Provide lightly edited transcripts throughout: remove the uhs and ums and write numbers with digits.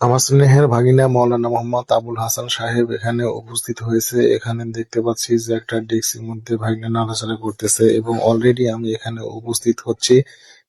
আমার স্নেহের ভাগিনা মাওলানা মোহাম্মদ আবুল হাসান সাহেব এখানে উপস্থিত হয়েছে। এখানে দেখতে পাচ্ছি যে একটা ডেস্কের মধ্যে ভাগিনা নাড়াচাড়া করতেছে এবং অলরেডি আমি এখানে উপস্থিত হচ্ছি।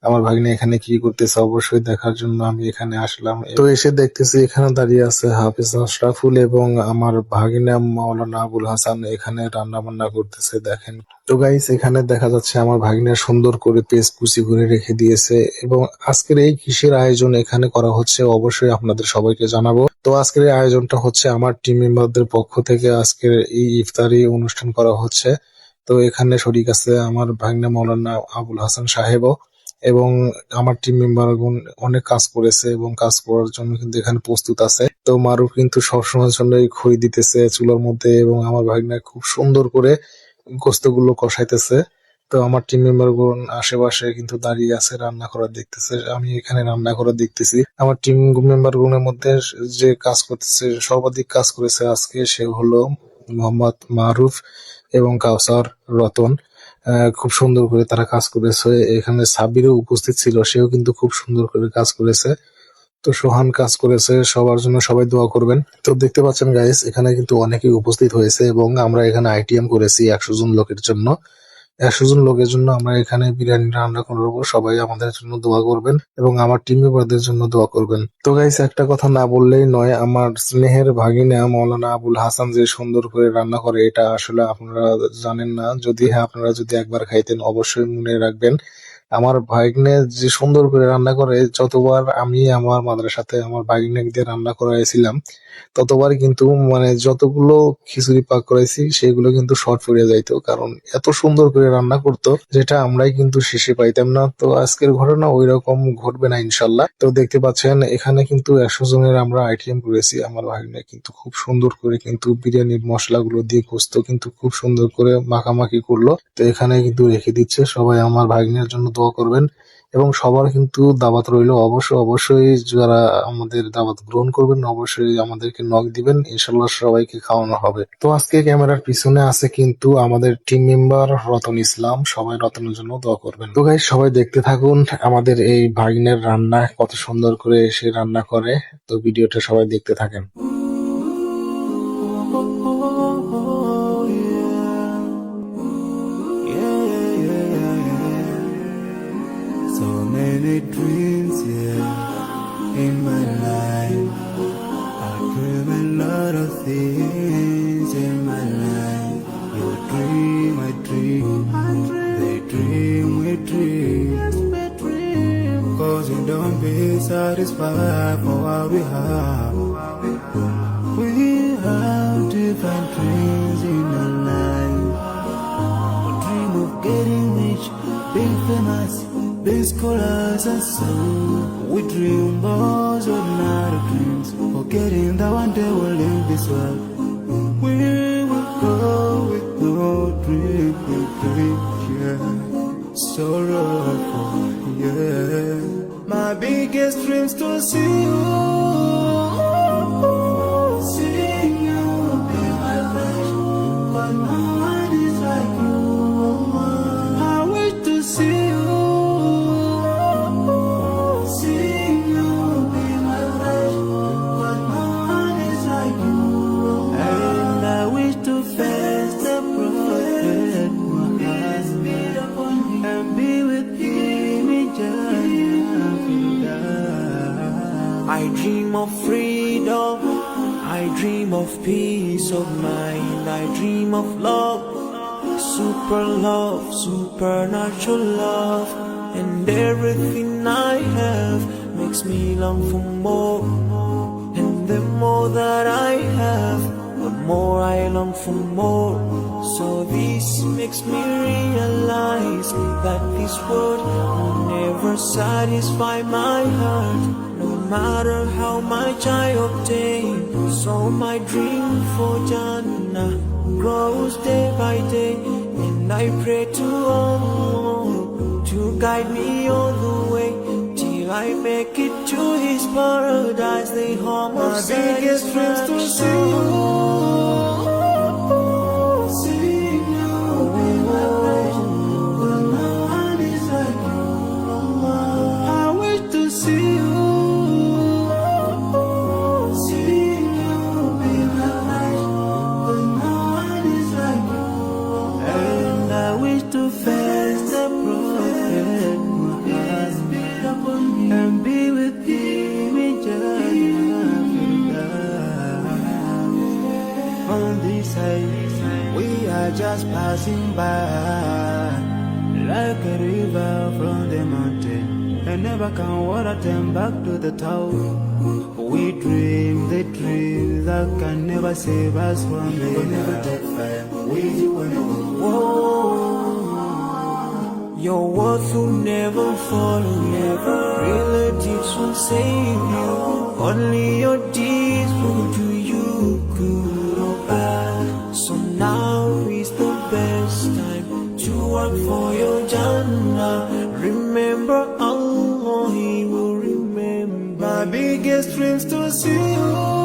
আমার ভাগিনা এখানে কি করতেছে অবশ্যই দেখার জন্য আমি এখানে আসলাম। তো এসে দেখতেছি এখানে দাঁড়িয়ে আছে হাফিজ আশরাফুল এবং আমার ভাগিনা মাওলানা আবুল হাসান এখানে রান্না বান্না করতেছে। দেখেন তো গাইস, এখানে দেখা যাচ্ছে আমার ভাগিনা সুন্দর করে পেস্ট কুচি করে রেখে দিয়েছে এবং আজকের এই কিসের আয়োজন এখানে করা হচ্ছে অবশ্যই আপনাদের সবাইকে জানাবো। তো আজকের এই আয়োজনটা হচ্ছে আমার টিম মেম্বারদের পক্ষ থেকে আজকের এই ইফতারি অনুষ্ঠান করা হচ্ছে। তো এখানে শরিক আছে আমার ভাগিনা মাওলানা আবুল হাসান সাহেবও এবং আমার টিম মেম্বার অনেক কাজ করেছে এবং কাজ করার জন্য কিন্তু এখানে প্রস্তুত আছে। তো মারুফ কিন্তু সবসময়ের জন্য খই দিতেছে চুলার মধ্যে এবং আমার ভাগিনা খুব সুন্দর করে গোস্তগুলো কষাইতেছে। তো আমার টিম মেম্বার গুলো আশেপাশে কিন্তু দাঁড়িয়ে আছে রান্না করা দেখতেছে, আমি এখানে রান্না করা দেখতেছি। আমার টিম মেম্বার গুলোর মধ্যে যে কাজ করতেছে সর্বাধিক কাজ করেছে আজকে সে হলো মোহাম্মদ মারুফ এবং কাউসার রতন। খুব সুন্দর করে তারা কাজ করেছে। এখানে সাব্বিরও উপস্থিত ছিল, সেও কিন্তু খুব সুন্দর করে কাজ করেছে। তো সোহান কাজ করেছে। সবার জন্য সবাই দোয়া করবেন। তো দেখতে পাচ্ছেন গাইস, এখানে কিন্তু অনেকেই উপস্থিত হয়েছে এবং আমরা এখানে আইটিএম করেছি 100 জন লোকের জন্য। 100 জন লোকের জন্য আমরা এখানে বিরিয়ানি রান্না করবো। সবাই আমাদের জন্য দোয়া করবেন এবং আমার টিম মেম্বারদের জন্য দোয়া করবেন। তো গাইস, একটা কথা না বললেই নয়, আমার স্নেহের ভাগিনা মাওলানা আবুল হাসান যে সুন্দর করে রান্না করে এটা আসলে আপনারা জানেন না। যদি হ্যাঁ, আপনারা যদি একবার খাইতেন অবশ্যই মনে রাখবেন। আমার ভাগ্নে যে সুন্দর করে রান্না করে, যতবার আমি আমার মাদ্রাসাতে আমার ভাগ্নে দিয়ে রান্না করাইছিলাম ততবার কিন্তু মানে যতগুলো খিচুড়ি পাক করাইছি সেগুলো কিন্তু শর্ট পড়ে যাইতো, কারণ এত সুন্দর করে রান্না করতো যেটা আমরাই কিন্তু শেষে পাইতাম না। তো আজকের ঘটনা ওই রকম ঘটবে না ইনশাল্লাহ। তো দেখতে পাচ্ছেন এখানে কিন্তু 100 জনের আমরা আইটেম করেছি। আমার ভাগ্নে কিন্তু খুব সুন্দর করে কিন্তু বিরিয়ানির মশলাগুলো দিয়ে গোস্ত কিন্তু খুব সুন্দর করে মাখামাখি করলো। তো এখানে কিন্তু রেখে দিচ্ছে। সবাই আমার ভাগ্নের জন্য দোয়া করবেন এবং সবার কিন্তু দাওয়াত রইলো। অবশ্যই যারা আমাদের দাওয়াত গ্রহণ করবেন অবশ্যই আমাদেরকে নক দিবেন, ইনশাল্লাহ সবাইকে খাওয়ানো হবে। তো আজকে ক্যামেরার পিছনে আছে কিন্তু আমাদের টিম মেম্বার রতন ইসলাম। সবাই রতনের জন্য দোয়া করবেন। তো গাইস, সবাই দেখতে থাকুন আমাদের এই ভাগ্নের রান্না, কত সুন্দর করে সে রান্না করে। তো ভিডিওটা সবাই দেখতে থাকেন। So many dreams, yeah, in my life. I dream a lot of things in my life. You dream, I dream, they dream, we dream. Cause we don't be satisfied for what we have. We have different dreams in our life. We dream of getting rich, being famous, being scholars and so. We dream those ordinary dreams, forgetting that one day we'll leave this world. We will go with no dream, yeah. Sorrowful, yeah. My biggest dreams to see you. See you be my life, but no one is like you. I wish to see you. I dream of freedom, I dream of peace of mind, I dream of love, supernatural love, and everything I have makes me long for more, and the more that I have, the more I long for more. So this makes me realize that this world will never satisfy my heart, no matter how much I obtain. So my dream for Jannah grows day by day, and I pray to Allah to guide me all the way till I make it to His paradise, the home of my biggest dreams to see you. side. We are just passing by, like a river from the mountain, and never can water turn back to the town. We dream the dream that can never save us from the never take fire. Your words will never follow you. Relatives will save you. Only your deeds will do you good or bad. So now is the best time to work for your Jannah. Remember Allah, He will remember. My biggest dreams to see you